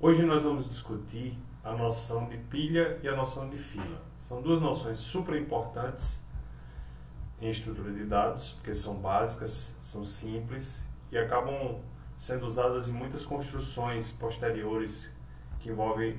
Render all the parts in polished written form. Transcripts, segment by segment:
Hoje nós vamos discutir a noção de pilha e a noção de fila. São duas noções super importantes em estrutura de dados, porque são básicas, são simples e acabam sendo usadas em muitas construções posteriores que envolvem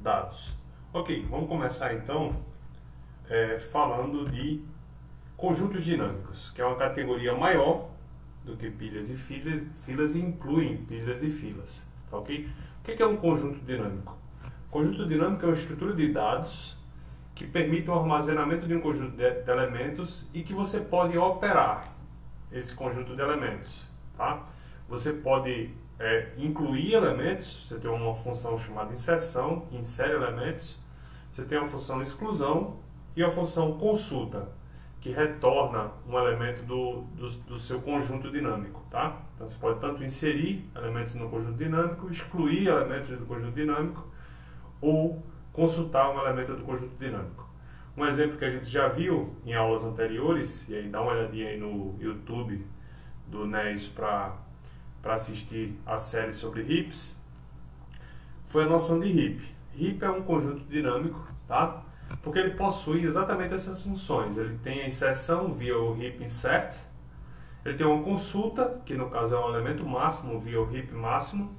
dados. Ok, vamos começar então falando de conjuntos dinâmicos, que é uma categoria maior do que pilhas e filas e incluem pilhas e filas. Tá, ok? O que é um conjunto dinâmico? Conjunto dinâmico é uma estrutura de dados que permite o armazenamento de um conjunto de elementos e que você pode operar esse conjunto de elementos. Tá? Você pode incluir elementos, você tem uma função chamada inserção, que insere elementos, você tem a função exclusão e a função consulta, que retorna um elemento do seu conjunto dinâmico. Tá? Então você pode tanto inserir elementos no conjunto dinâmico, excluir elementos do conjunto dinâmico ou consultar um elemento do conjunto dinâmico. Um exemplo que a gente já viu em aulas anteriores, e aí dá uma olhadinha aí no YouTube do NES para assistir a série sobre heaps, foi a noção de heap. Heap é um conjunto dinâmico, tá? Porque ele possui exatamente essas funções. Ele tem a inserção via o heap insert, ele tem uma consulta, que no caso é um elemento máximo via o heap máximo,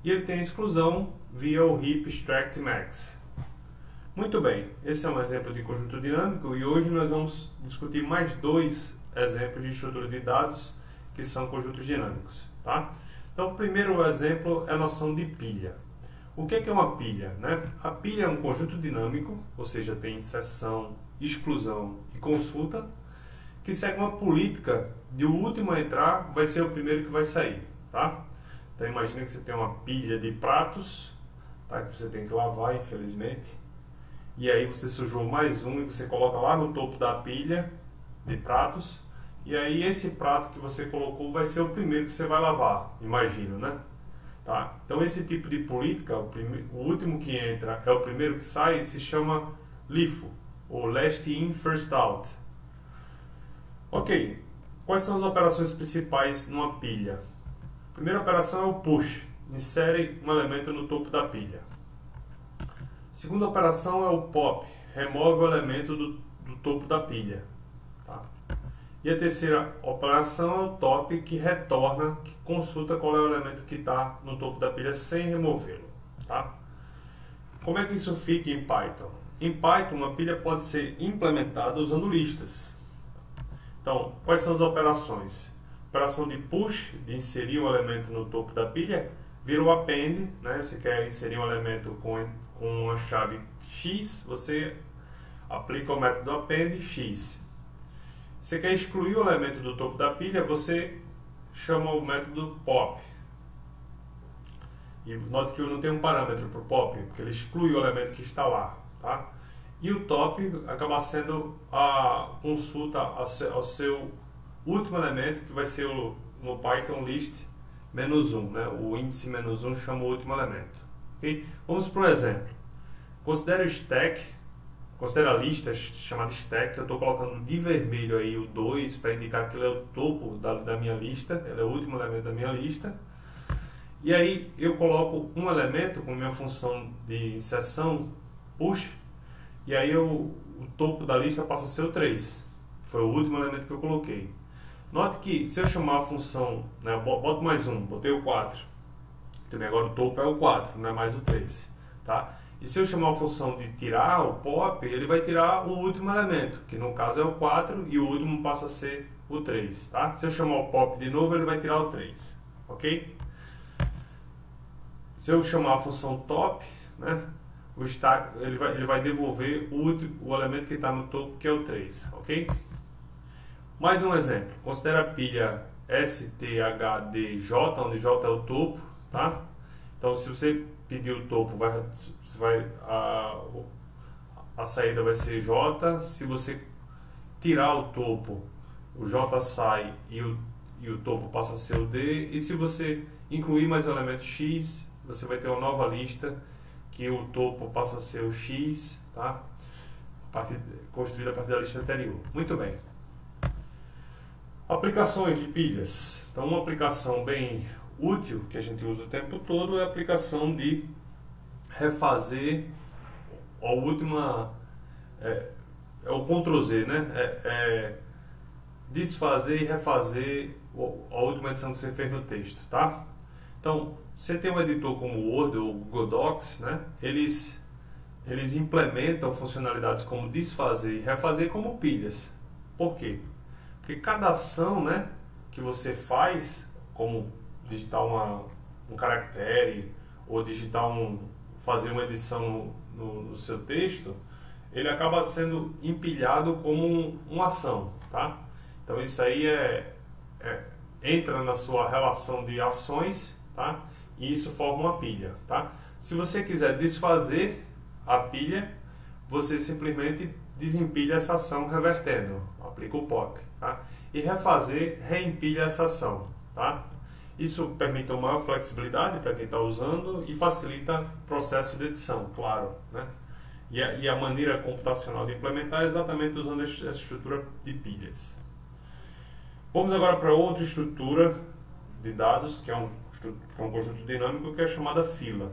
e ele tem a exclusão via o heap extract max. Muito bem, esse é um exemplo de conjunto dinâmico e hoje nós vamos discutir mais dois exemplos de estrutura de dados que são conjuntos dinâmicos. Tá? Então, o primeiro exemplo é a noção de pilha. O que é uma pilha? Né? A pilha é um conjunto dinâmico, ou seja, tem inserção, exclusão e consulta, que segue uma política de o último a entrar vai ser o primeiro que vai sair. Tá? Então, imagina que você tem uma pilha de pratos, tá? Que você tem que lavar, infelizmente, e aí você sujou mais um e você coloca lá no topo da pilha de pratos, e aí esse prato que você colocou vai ser o primeiro que você vai lavar, imagino, né? Tá? Então esse tipo de política, o último que entra é o primeiro que sai, se chama LIFO, ou Last In, First Out. Ok, quais são as operações principais numa pilha? A primeira operação é o push, insere um elemento no topo da pilha. A segunda operação é o pop, remove o elemento do topo da pilha. Tá? E a terceira operação é o top, que retorna, que consulta qual é o elemento que está no topo da pilha sem removê-lo. Tá? Como é que isso fica em Python? Em Python, uma pilha pode ser implementada usando listas. Então, quais são as operações? Operação de push, de inserir um elemento no topo da pilha, vira o append, né? Você quer inserir um elemento com a chave x, você aplica o método append x. Você quer excluir o elemento do topo da pilha, você chama o método pop. E note que eu não tenho um parâmetro para o pop, porque ele exclui o elemento que está lá. Tá? E o top acaba sendo a consulta ao seu último elemento, que vai ser no Python list -1. Né? O índice -1 chama o último elemento. Okay? Vamos para o exemplo. Considere o stack, considere a lista chamada stack. Eu estou colocando de vermelho aí o 2 para indicar que ele é o topo da minha lista, ele é o último elemento da minha lista. E aí eu coloco um elemento com minha função de inserção push, e aí o topo da lista passa a ser o 3, foi o último elemento que eu coloquei. Note que se eu chamar a função, né, boto mais um, botei o 4, também agora o topo é o 4, não é mais o 3. Tá? E se eu chamar a função de tirar o pop, ele vai tirar o último elemento, que no caso é o 4, e o último passa a ser o 3. Tá? Se eu chamar o pop de novo, ele vai tirar o 3. Ok? Se eu chamar a função top, né, ele vai devolver o elemento que está no topo, que é o 3. Ok? Mais um exemplo. Considera a pilha STHDJ, onde J é o topo. Tá? Então, se você pedir o topo, a saída vai ser J. Se você tirar o topo, o J sai e o topo passa a ser o D. E se você incluir mais um elemento X, você vai ter uma nova lista que o topo passa a ser o X, tá? Construída a partir da lista anterior. Muito bem. Aplicações de pilhas. Então, uma aplicação bem útil que a gente usa o tempo todo é a aplicação de refazer a última, é o Ctrl+Z, né? Desfazer e refazer a última edição que você fez no texto, tá? Então, você tem um editor como o Word ou o Google Docs, né? Eles implementam funcionalidades como desfazer e refazer como pilhas. Por quê? Porque cada ação, né, que você faz, como digitar um caractere ou fazer uma edição no seu texto, ele acaba sendo empilhado como uma ação, tá? Então isso aí entra na sua relação de ações, tá? E isso forma uma pilha, tá? Se você quiser desfazer a pilha, você simplesmente desempilha essa ação revertendo, aplica o POP, tá? E refazer, reempilha essa ação, tá? Isso permite uma maior flexibilidade para quem está usando e facilita o processo de edição, claro, né? E a maneira computacional de implementar é exatamente usando essa estrutura de pilhas. Vamos agora para outra estrutura de dados, que é um conjunto dinâmico, que é chamada fila.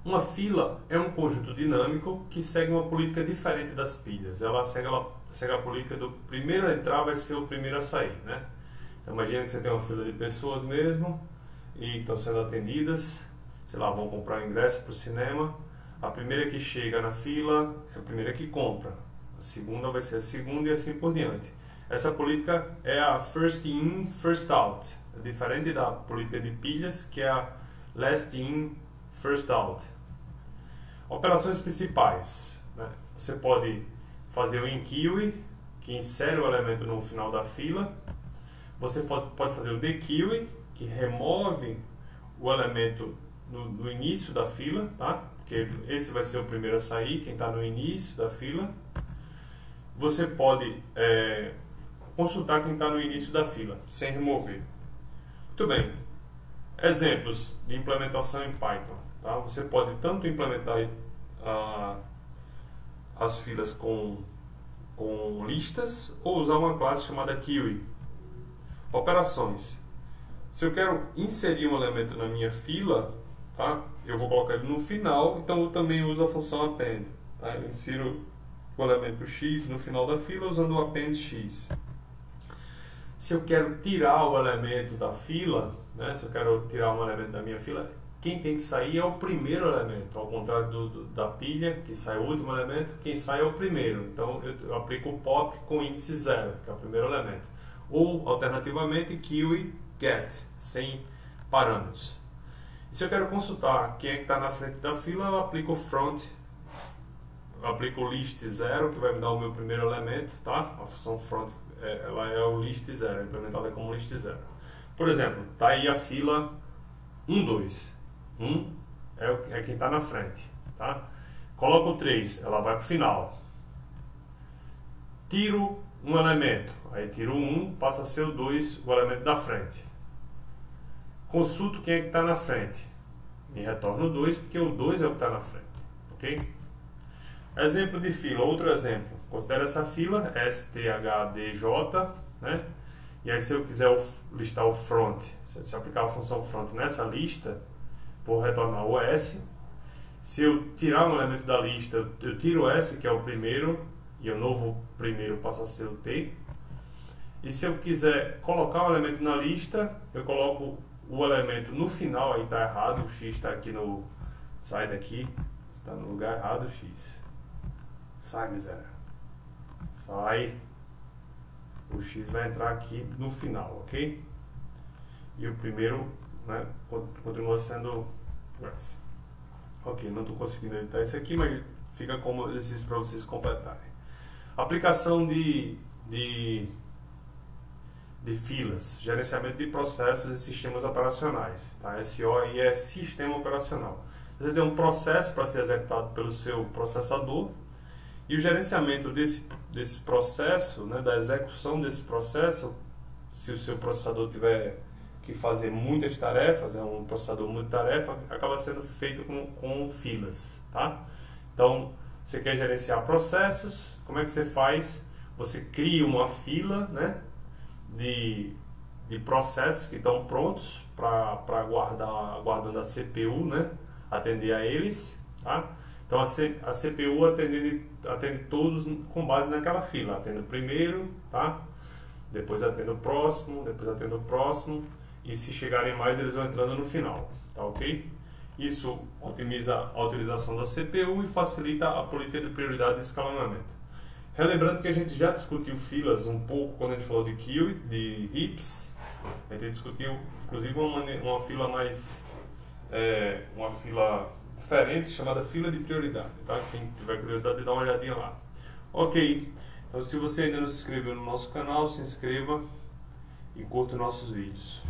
Uma fila é um conjunto dinâmico que segue uma política diferente das pilhas. Ela segue a política do primeiro a entrar vai ser o primeiro a sair, né? Então, imagina que você tem uma fila de pessoas mesmo e estão sendo atendidas, sei lá, vão comprar um ingresso para o cinema. A primeira que chega na fila é a primeira que compra. A segunda vai ser a segunda e assim por diante. Essa política é a first in, first out. É diferente da política de pilhas, que é a last in, first out. Operações principais, né? Você pode fazer o enqueue, que insere o elemento no final da fila. Você pode fazer o dequeue, que remove o elemento no início da fila, tá? Porque esse vai ser o primeiro a sair, quem está no início da fila. Você pode consultar quem está no início da fila, sem remover. Muito bem. Exemplos de implementação em Python. Tá? Você pode tanto implementar as filas com listas ou usar uma classe chamada queue. Operações. Se eu quero inserir um elemento na minha fila, tá? Eu vou colocar ele no final, então eu também uso a função append. Tá? Eu insiro o elemento x no final da fila usando o append x. Se eu quero tirar o elemento da fila, né? Se eu quero tirar um elemento da minha fila, quem tem que sair é o primeiro elemento, ao contrário da pilha, que sai o último elemento, quem sai é o primeiro. Então eu aplico o pop com índice 0, que é o primeiro elemento. Ou, alternativamente, queue get, sem parâmetros. E se eu quero consultar quem é que está na frente da fila, eu aplico o front, eu aplico o list 0, que vai me dar o meu primeiro elemento, tá? A função front, ela é o list 0, implementada como list 0. Por exemplo, está aí a fila 1, 2. 1 é quem está na frente, tá? Coloco o 3, ela vai para o final. Tiro um elemento, aí tiro o 1, passa a ser o 2, o elemento da frente. Consulto quem é que está na frente. Me retorno o 2, porque o 2 é o que está na frente. Ok? Exemplo de fila, outro exemplo. Considera essa fila, STHDJ, né? E aí se eu quiser listar o front, se eu aplicar a função front nessa lista, vou retornar o S. Se eu tirar um elemento da lista, eu tiro o S, que é o primeiro, e o novo primeiro passa a ser o T. E se eu quiser colocar um elemento na lista, eu coloco o elemento no final, aí está errado, o X está aqui no... Sai daqui, está no lugar errado o X. Sai, miséria. Sai. O X vai entrar aqui no final, ok? E o primeiro, né, continua sendo o S. Ok, não estou conseguindo editar isso aqui, mas fica como exercício para vocês completarem. Aplicação de filas, gerenciamento de processos e sistemas operacionais. Tá? SO aí é sistema operacional. Você tem um processo para ser executado pelo seu processador e o gerenciamento desse processo, né, da execução desse processo, se o seu processador tiver que fazer muitas tarefas, é um processador multitarefa, acaba sendo feito com filas. Tá? Então, você quer gerenciar processos, como é que você faz? Você cria uma fila, né, de de processos que estão prontos para aguardando a CPU, né, atender a eles, tá? Então a CPU atende todos com base naquela fila, atende o primeiro, tá? Depois atende o próximo, depois atende o próximo, e se chegarem mais eles vão entrando no final, tá ok? Isso otimiza a utilização da CPU e facilita a política de prioridade e escalonamento. Relembrando que a gente já discutiu filas um pouco quando a gente falou de queue, de heaps. A gente discutiu inclusive uma fila mais uma fila diferente chamada fila de prioridade, tá? Quem tiver curiosidade, dá uma olhadinha lá. Ok, então se você ainda não se inscreveu no nosso canal, se inscreva e curta nossos vídeos.